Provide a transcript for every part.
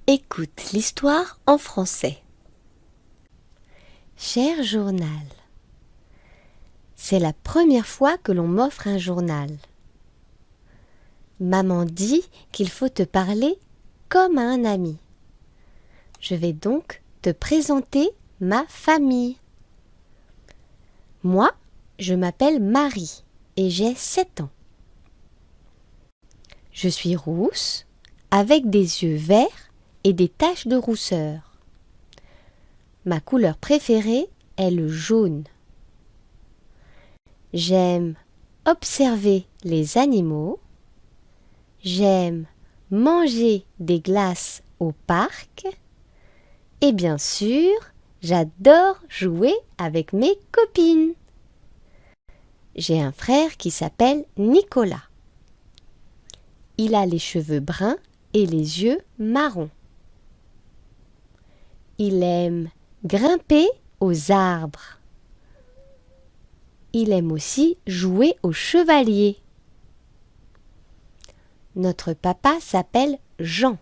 Écoute l'histoire en français. Cher journal, c'est la première fois que l'on m'offre un journal. Maman dit qu'il faut te parler comme à un ami. Je vais donc te présenter ma famille. Moi, je m'appelle Marie et j'ai 7 ans. Je suis rousse, avec des yeux verts et des taches de rousseur. Ma couleur préférée est le jaune. J'aime observer les animaux. J'aime manger des glaces au parc. Et bien sûr, j'adore jouer avec mes copines. J'ai un frère qui s'appelle Nicolas. Il a les cheveux bruns et les yeux marrons. Il aime grimper aux arbres. Il aime aussi jouer au chevalier. Notre papa s'appelle Jean.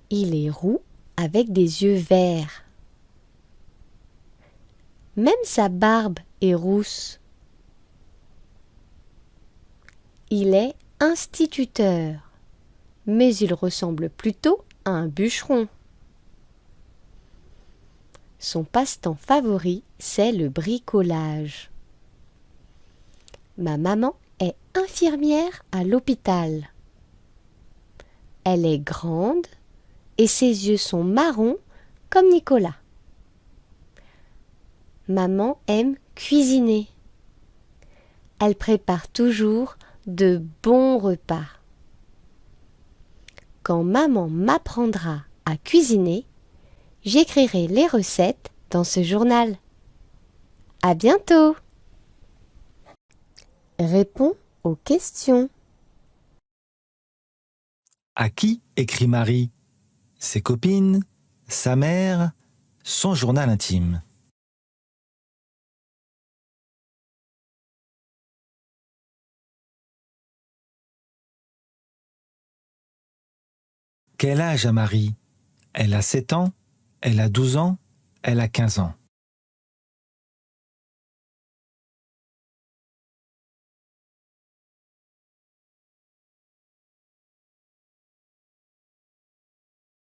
Il est roux avec des yeux verts. Même sa barbe est rousse. Il est instituteur, mais il ressemble plutôt à un bûcheron. Son passe-temps favori, c'est le bricolage. Ma maman est infirmière à l'hôpital. Elle est grande et ses yeux sont marrons comme Nicolas. Maman aime cuisiner. Elle prépare toujours de bons repas. Quand maman m'apprendra à cuisiner, j'écrirai les recettes dans ce journal. À bientôt! Réponds aux questions. À qui écrit Marie? Ses copines, sa mère, son journal intime. Quel âge a Marie? Elle a 7 ans, elle a 12 ans, elle a 15 ans.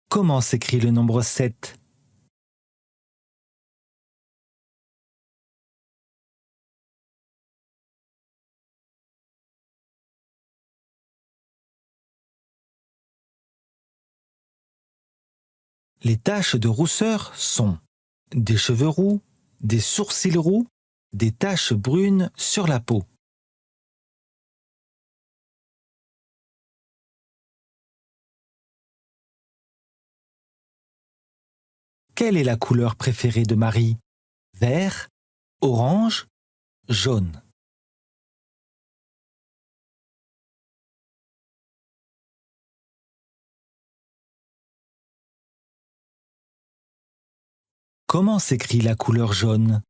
Comment s'écrit le nombre 7? Les taches de rousseur sont des cheveux roux, des sourcils roux, des taches brunes sur la peau. Quelle est la couleur préférée de Marie? Vert, orange, jaune. Comment s'écrit la couleur jaune?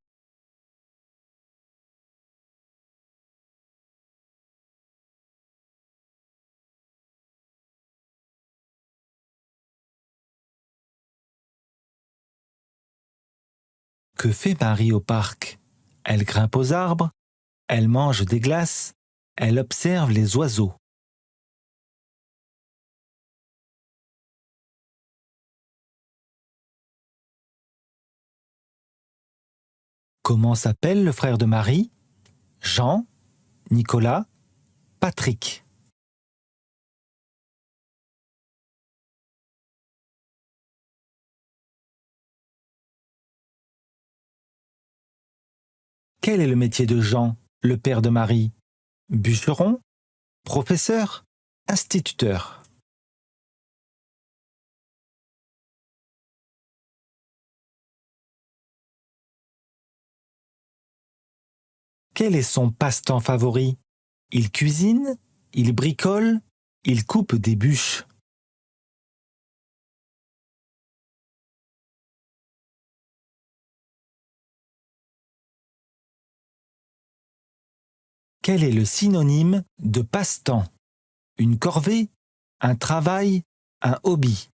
Que fait Marie au parc? Elle grimpe aux arbres, elle mange des glaces, elle observe les oiseaux. Comment s'appelle le frère de Marie? Jean, Nicolas, Patrick. Quel est le métier de Jean, le père de Marie? Bûcheron, professeur, instituteur. Quel est son passe-temps favori? Il cuisine, il bricole, il coupe des bûches. Quel est le synonyme de passe-temps? Une corvée, un travail, un hobby.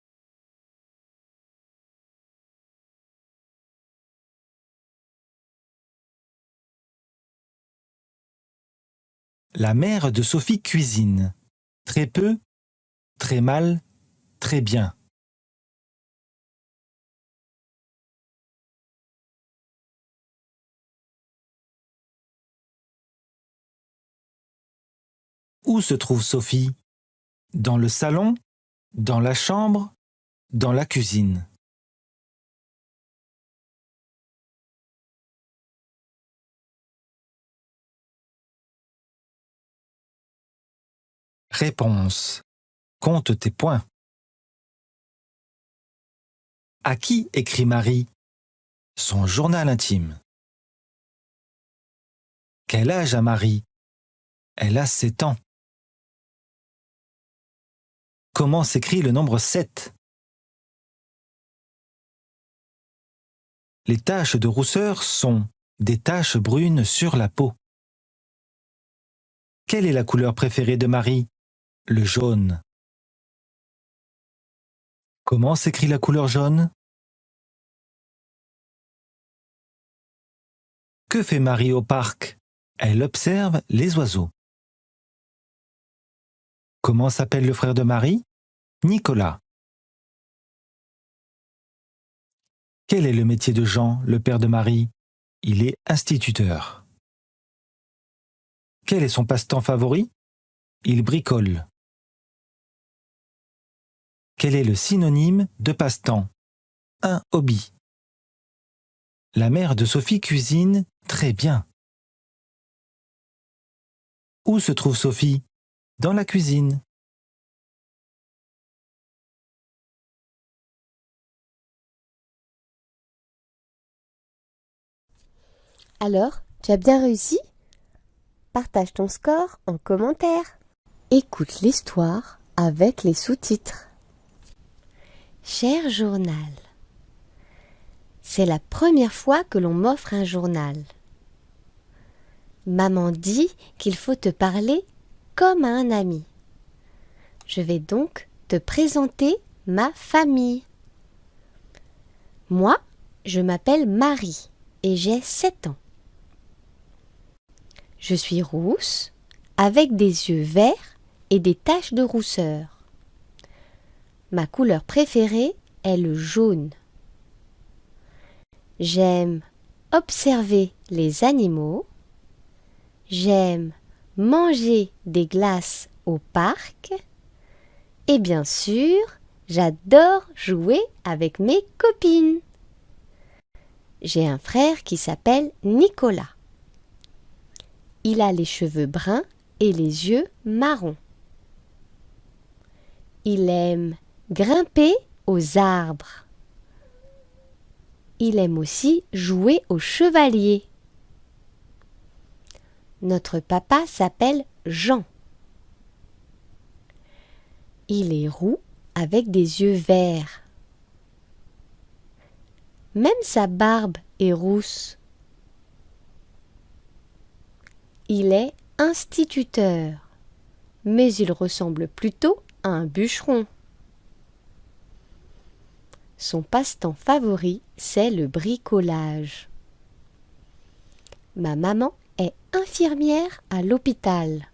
La mère de Sophie cuisine. Très peu, très mal, très bien. Où se trouve Sophie? Dans le salon? Dans la chambre? Dans la cuisine? Réponse. Compte tes points. À qui écrit Marie? Son journal intime. Quel âge a Marie? Elle a 7 ans. Comment s'écrit le nombre 7? Les taches de rousseur sont des taches brunes sur la peau. Quelle est la couleur préférée de Marie? Le jaune. Comment s'écrit la couleur jaune? Que fait Marie au parc? Elle observe les oiseaux. Comment s'appelle le frère de Marie? Nicolas. Quel est le métier de Jean, le père de Marie? Il est instituteur. Quel est son passe-temps favori? Il bricole. Quel est le synonyme de passe-temps? Un hobby. La mère de Sophie cuisine très bien. Où se trouve Sophie? Dans la cuisine. Alors, tu as bien réussi? Partage ton score en commentaire. Écoute l'histoire avec les sous-titres. Cher journal, c'est la première fois que l'on m'offre un journal. Maman dit qu'il faut te parler comme à un ami. Je vais donc te présenter ma famille. Moi, je m'appelle Marie et j'ai 7 ans. Je suis rousse, avec des yeux verts et des taches de rousseur. Ma couleur préférée est le jaune. J'aime observer les animaux. J'aime manger des glaces au parc. Et bien sûr, j'adore jouer avec mes copines. J'ai un frère qui s'appelle Nicolas. Il a les cheveux bruns et les yeux marrons. Il aime grimper aux arbres. Il aime aussi jouer au chevalier. Notre papa s'appelle Jean. Il est roux avec des yeux verts. Même sa barbe est rousse. Il est instituteur, mais il ressemble plutôt à un bûcheron. Son passe-temps favori, c'est le bricolage. Ma maman est infirmière à l'hôpital.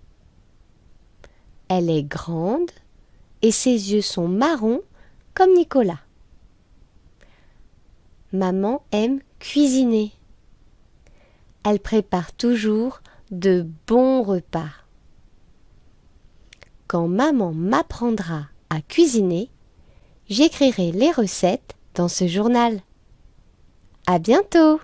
Elle est grande et ses yeux sont marrons comme Nicolas. Maman aime cuisiner. Elle prépare toujours de bons repas. Quand maman m'apprendra à cuisiner, j'écrirai les recettes dans ce journal. À bientôt!